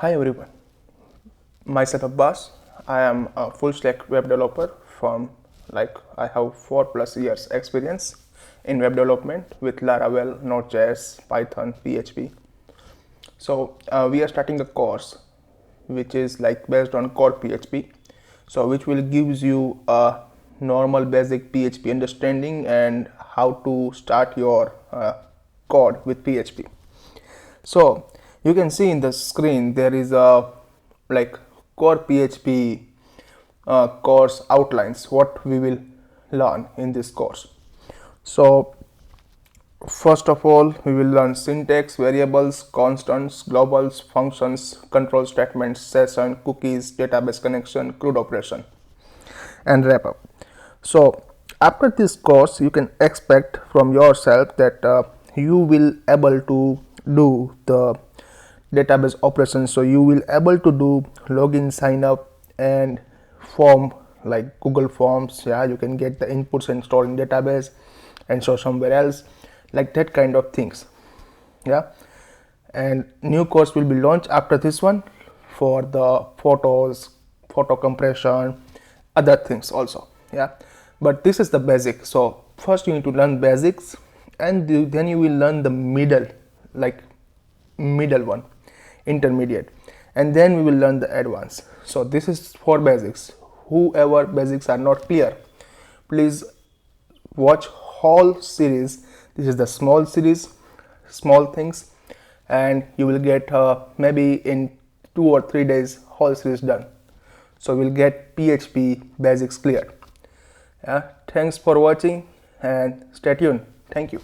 Hi everyone, myself Abbas. I am a full stack web developer from I have 4+ years experience in web development with Laravel, Node.js, Python, PHP. So we are starting a course which is based on Core PHP. So which will gives you a normal basic PHP understanding and how to start your code with PHP. So you can see in the screen there is a Core PHP course outlines what we will learn in this course. So first of all, we will learn syntax, variables, constants, globals, functions, control statements, session, cookies, database connection, CRUD operation, and wrap up. So after this course, you can expect from yourself that you will able to do the database operations. So you will able to do login, sign up, and form like Google Forms. Yeah, you can get the inputs and store in database and show somewhere else, like that kind of things. Yeah, and new course will be launched after this one for the photos, photo compression, other things also. Yeah, but this is the basic. So first you need to learn basics, and then you will learn the middle one, intermediate, and then we will learn the advanced. So this is for basics. Whoever basics are not clear, please watch whole series. This is the small series, small things, and you will get maybe in 2 or 3 days whole series done. So we'll get PHP basics clear. Yeah, thanks for watching and stay tuned. Thank you.